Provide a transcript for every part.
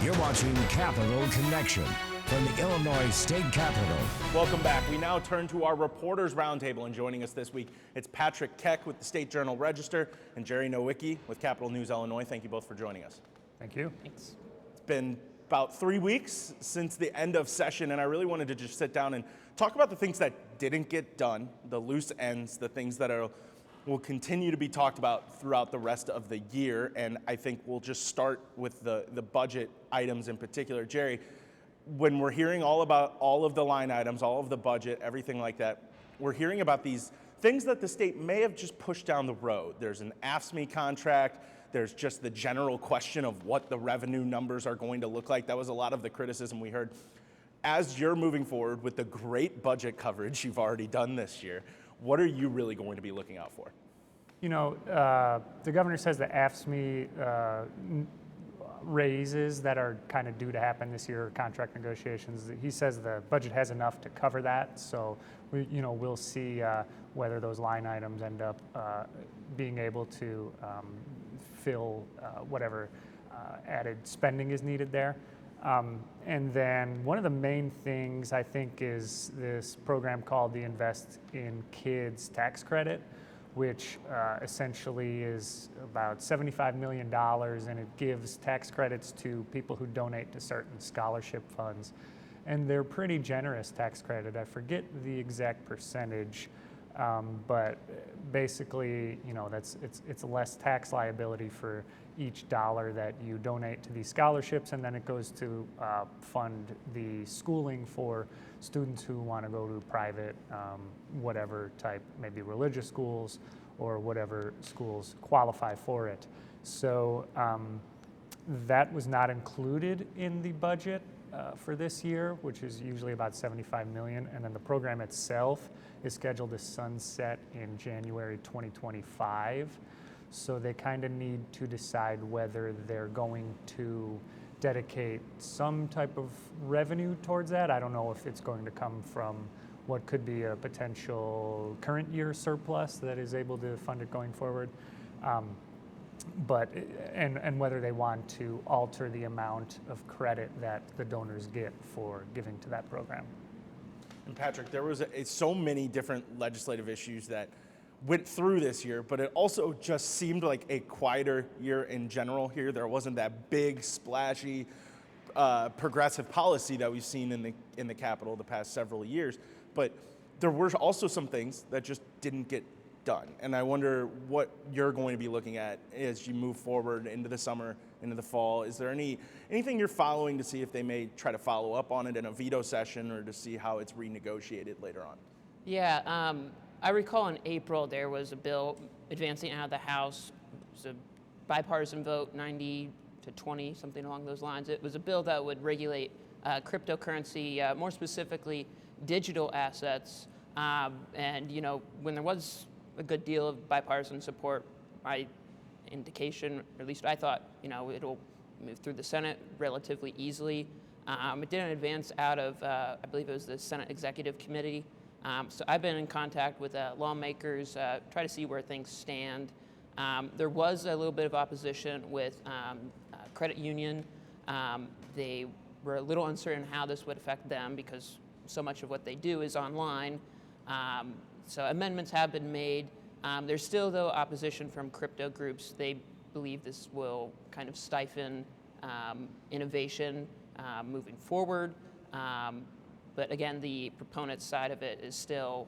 You're watching Capitol Connection from the Illinois State Capitol. Welcome back. We now turn to our Reporters Roundtable, and joining us this week, it's Patrick Keck with the State Journal-Register and Jerry Nowicki with Capitol News Illinois. Thank you both for joining us. Thank you. Thanks. It's been about 3 weeks since the end of session, and I really wanted to just sit down and talk about the things that didn't get done, the loose ends, the things that will continue to be talked about throughout the rest of the year. And I think we'll just start with the budget items in particular. Jerry, when we're hearing all about all of the line items, all of the budget, everything like that, we're hearing about these things that the state may have just pushed down the road. There's an AFSCME contract. There's just the general question of what the revenue numbers are going to look like. That was a lot of the criticism we heard. As you're moving forward with the great budget coverage you've already done this year, what are you really going to be looking out for? You know, the governor says the AFSCME raises that are kind of due to happen this year, contract negotiations, he says the budget has enough to cover that. So, we'll see whether those line items end up being able to fill whatever added spending is needed there. And then one of the main things I think is this program called the Invest in Kids tax credit, which essentially is about $75 million, and it gives tax credits to people who donate to certain scholarship funds. And they're pretty generous tax credit. I forget the exact percentage, but basically, it's less tax liability for each dollar that you donate to these scholarships, and then it goes to fund the schooling for students who want to go to private, whatever type, maybe religious schools or whatever schools qualify for it. So that was not included in the budget for this year, which is usually about $75 million, and then the program itself is scheduled to sunset in January 2025. So they kind of need to decide whether they're going to dedicate some type of revenue towards that. I don't know if it's going to come from what could be a potential current year surplus that is able to fund it going forward. But whether they want to alter the amount of credit that the donors get for giving to that program. And Patrick, there was so many different legislative issues that went through this year, but it also just seemed like a quieter year in general here. There wasn't that big, splashy, progressive policy that we've seen in the Capitol the past several years. But there were also some things that just didn't get done. And I wonder what you're going to be looking at as you move forward into the summer, into the fall. Is there anything you're following to see if they may try to follow up on it in a veto session or to see how it's renegotiated later on? Yeah, I recall in April there was a bill advancing out of the House. It was a bipartisan vote, 90-20, something along those lines. It was a bill that would regulate cryptocurrency, more specifically digital assets. And when there was a good deal of bipartisan support, my indication, or at least I thought, it'll move through the Senate relatively easily. It didn't advance out of, I believe it was the Senate Executive Committee. So I've been in contact with lawmakers, try to see where things stand. There was a little bit of opposition with credit union. They were a little uncertain how this would affect them because so much of what they do is online. So amendments have been made. There's still, though, opposition from crypto groups. They believe this will kind of stifle innovation moving forward. But again, the proponent side of it is still,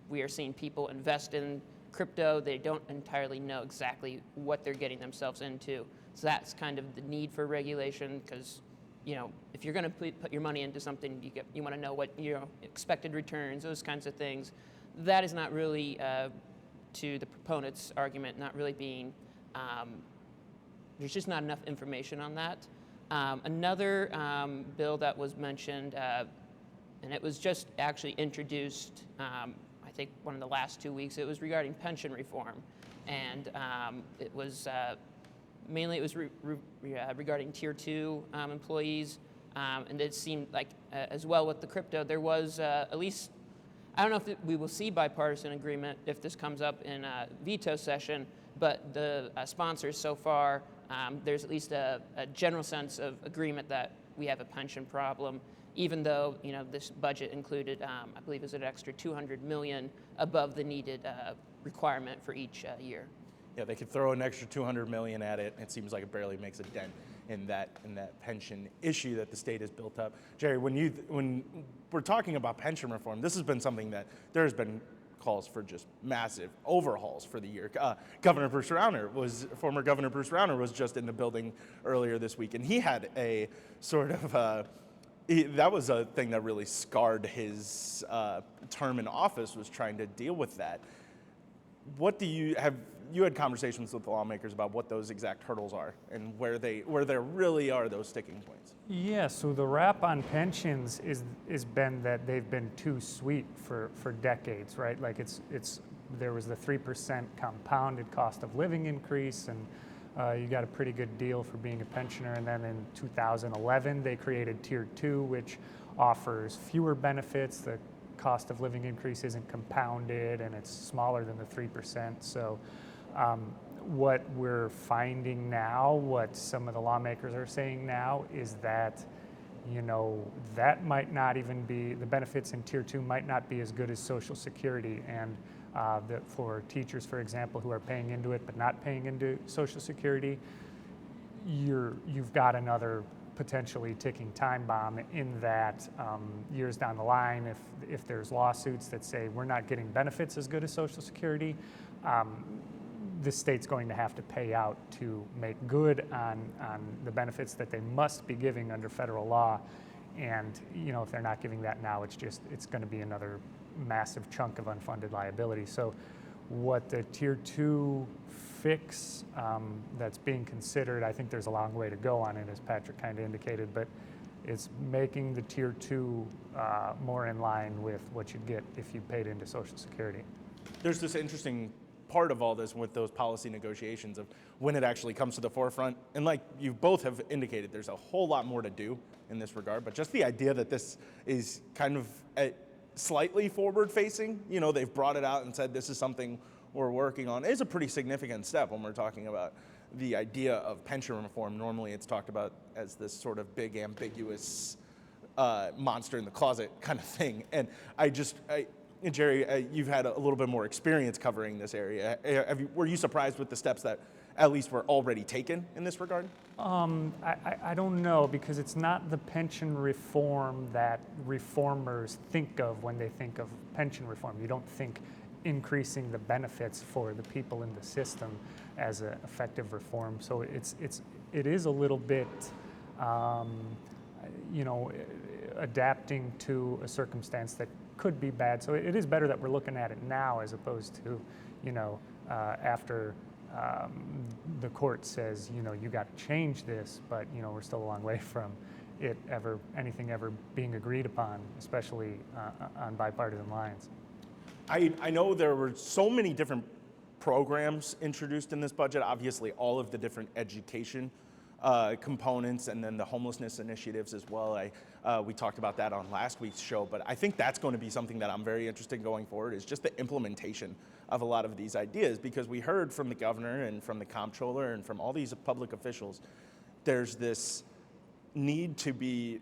we are seeing people invest in crypto. They don't entirely know exactly what they're getting themselves into. So that's kind of the need for regulation because, if you're going to put your money into something, you want to know what expected returns, those kinds of things. That is not really, to the proponent's argument, not really being, there's just not enough information on that. Another bill that was mentioned, and it was just actually introduced, I think one of the last 2 weeks, it was regarding pension reform. And it was mainly regarding Tier 2 employees. And it seemed like, as well with the crypto, there was at least, I don't know if we will see bipartisan agreement if this comes up in a veto session, but the sponsors so far there's at least a general sense of agreement that we have a pension problem, even though this budget included, I believe, is an extra $200 million above the needed requirement for each year. Yeah, they could throw an extra $200 million at it. It seems like it barely makes a dent in that pension issue that the state has built up. Jerry, when we're talking about pension reform, this has been something that there has been calls for just massive overhauls for the year. Former Governor Bruce Rauner was just in the building earlier this week, and he had a sort of that was a thing that really scarred his term in office, was trying to deal with that. What do you have? You had conversations with the lawmakers about what those exact hurdles are and where there really are those sticking points. Yeah, so the rap on pensions is been that they've been too sweet for decades, right? Like there was the 3% compounded cost of living increase, and you got a pretty good deal for being a pensioner. And then in 2011, they created Tier 2, which offers fewer benefits. The cost of living increase isn't compounded, and it's smaller than the 3%. So what we're finding now, what some of the lawmakers are saying now, is that that might not even be, the benefits in Tier 2 might not be as good as Social Security. And that for teachers, for example, who are paying into it but not paying into Social Security, you've got another potentially ticking time bomb in that years down the line, if there's lawsuits that say we're not getting benefits as good as Social Security, the state's going to have to pay out to make good on the benefits that they must be giving under federal law. And if they're not giving that now, it's going to be another massive chunk of unfunded liability. So what the Tier 2 fix that's being considered, I think there's a long way to go on it, as Patrick kind of indicated, but it's making the Tier 2 more in line with what you'd get if you paid into Social Security. There's this interesting part of all this with those policy negotiations of when it actually comes to the forefront. And like you both have indicated, there's a whole lot more to do in this regard, but just the idea that this is kind of slightly forward-facing, they've brought it out and said this is something we're working on, is a pretty significant step when we're talking about the idea of pension reform. Normally it's talked about as this sort of big, ambiguous monster in the closet kind of thing. And Jerry, you've had a little bit more experience covering this area. Were you surprised with the steps that at least were already taken in this regard? I don't know, because it's not the pension reform that reformers think of when they think of pension reform. You don't think increasing the benefits for the people in the system as an effective reform. So it is a little bit, adapting to a circumstance that could be bad. So it is better that we're looking at it now as opposed to, after the court says, you got to change this, but we're still a long way from anything ever being agreed upon, especially on bipartisan lines. I know there were so many different programs introduced in this budget. Obviously, all of the different education components, and then the homelessness initiatives as well. We talked about that on last week's show, but I think that's going to be something that I'm very interested in going forward, is just the implementation of a lot of these ideas, because we heard from the governor and from the comptroller and from all these public officials, there's this need to be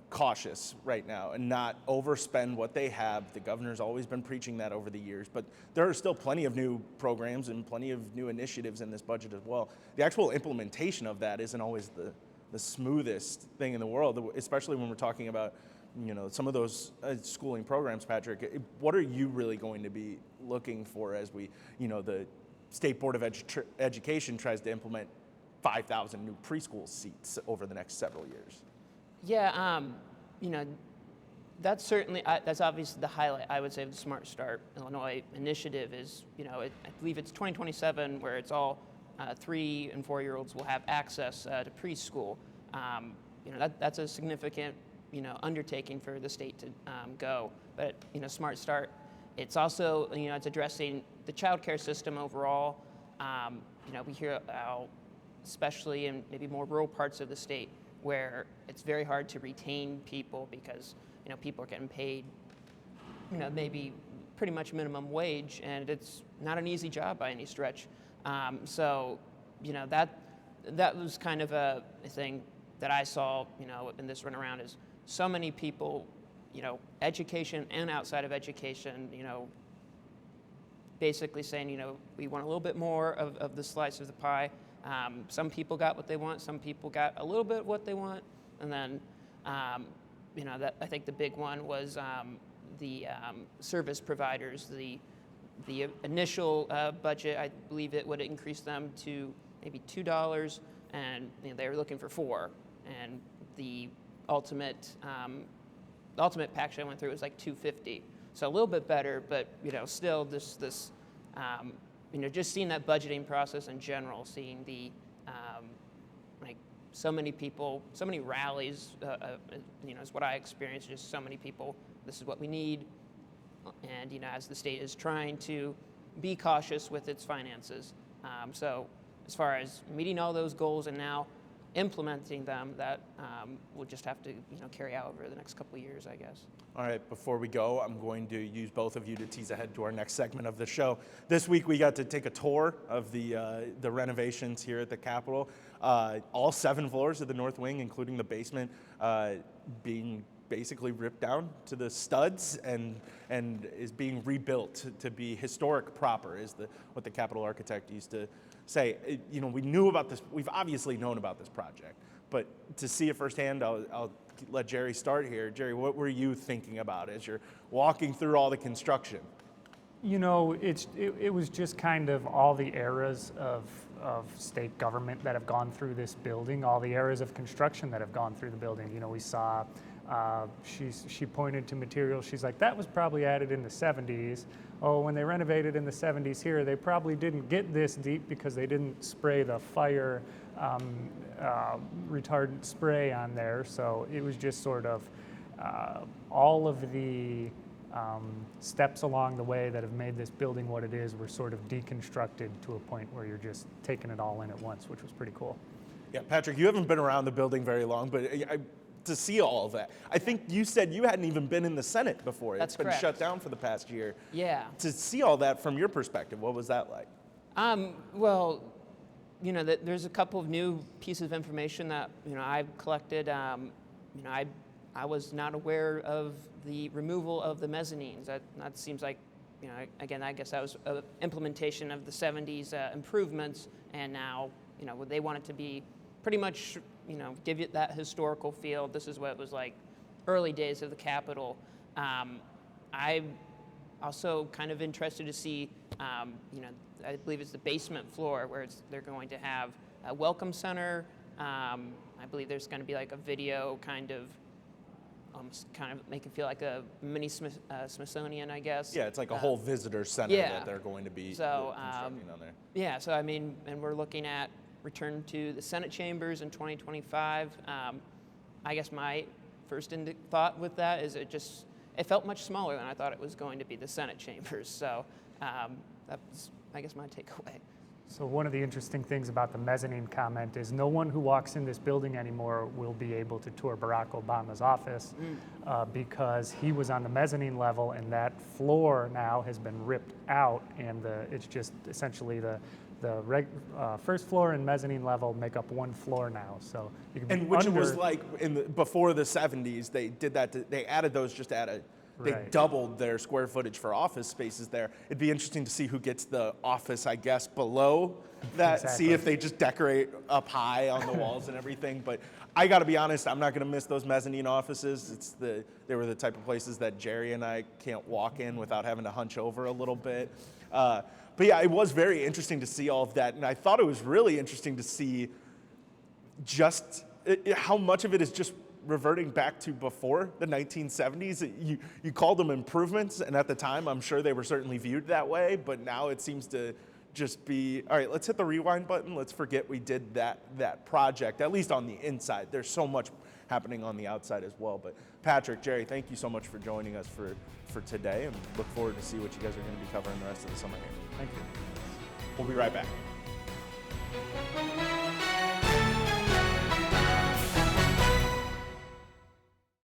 cautious right now and not overspend what they have. The governor's always been preaching that over the years, but there are still plenty of new programs and plenty of new initiatives in this budget as well. The actual implementation of that isn't always the smoothest thing in the world, especially when we're talking about some of those schooling programs. Patrick, what are you really going to be looking for as we, the State Board of Education tries to implement 5,000 new preschool seats over the next several years? Yeah, that's certainly, that's obviously the highlight, I would say, of the Smart Start Illinois initiative is, I believe it's 2027 where it's all 3 and 4-year-olds will have access to preschool. That's a significant, undertaking for the state to go. But, Smart Start, it's also, it's addressing the child care system overall. We hear how, especially in maybe more rural parts of the state, where it's very hard to retain people because, people are getting paid, maybe pretty much minimum wage, and it's not an easy job by any stretch. So, that was kind of a thing that I saw, in this runaround is so many people, education and outside of education, basically saying, we want a little bit more of the slice of the pie. Some people got what they want, some people got a little bit of what they want, and then, that I think the big one was the service providers. The initial budget, I believe it would increase them to maybe $2, and they were looking for $4, and the ultimate package I went through was like $250. So a little bit better, but still this just seeing that budgeting process in general, seeing the like so many people, so many rallies, is what I experienced. Just so many people. This is what we need, and as the state is trying to be cautious with its finances. So as far as meeting all those goals and now implementing them, that we'll just have to carry out over the next couple of years, I guess. All right, before we go, I'm going to use both of you to tease ahead to our next segment of the show. This week we got to take a tour of the renovations here at the Capitol. All 7 floors of the North Wing, including the basement, being basically ripped down to the studs and is being rebuilt to be historic proper, is what the Capitol architect used to say. We knew about this. We've obviously known about this project, but to see it firsthand, I'll let Jerry start here. Jerry, what were you thinking about as you're walking through all the construction? It was just kind of all the eras of state government that have gone through this building, all the eras of construction that have gone through the building. We saw, she pointed to materials. She's like, that was probably added in the 70s. Oh, when they renovated in the 70s here, they probably didn't get this deep because they didn't spray the fire retardant spray on there. So it was just sort of all of the steps along the way that have made this building what it is were sort of deconstructed to a point where you're just taking it all in at once, which was pretty cool. Yeah, Patrick, you haven't been around the building very long, but to see all of that, I think you said you hadn't even been in the Senate before. That's It's been correct. shut down for the past year. Yeah. To see all that from your perspective, what was that like? Well, there's a couple of new pieces of information that I've collected. I was not aware of the removal of the mezzanines. That seems like, again, I guess that was an implementation of the 70s improvements, and now, they want it to be pretty much, give it that historical feel. This is what it was like early days of the Capitol. I'm also kind of interested to see, I believe it's the basement floor where they're going to have a welcome center. I believe there's going to be like a video kind of make it feel like a mini Smithsonian, I guess. Yeah, it's like a whole visitor center that they're going to be constructing on there. Yeah, so and we're looking at return to the Senate chambers in 2025. I guess my first thought with that is it felt much smaller than I thought it was going to be, the Senate chambers. So that's, I guess, my takeaway. So one of the interesting things about the mezzanine comment is no one who walks in this building anymore will be able to tour Barack Obama's office because he was on the mezzanine level, and that floor now has been ripped out, and it's just essentially the first floor and mezzanine level make up one floor now. So you can be which was like before the 70s, they did that. They added those just to add They doubled their square footage for office spaces there. It'd be interesting to see who gets the office, I guess, below that. Exactly. See if they just decorate up high on the walls and everything. But I got to be honest, I'm not going to miss those mezzanine offices. They were the type of places that Jerry and I can't walk in without having to hunch over a little bit. But yeah, it was very interesting to see all of that. And I thought it was really interesting to see just how much of it is just reverting back to before the 1970s. You called them improvements, and at the time, I'm sure they were certainly viewed that way, but now it seems to just be, all right, let's hit the rewind button. Let's forget we did that project, at least on the inside. There's so much happening on the outside as well. But Patrick, Jerry, thank you so much for joining us for today, and look forward to see what you guys are going to be covering the rest of the summer here. Thank you. We'll be right back.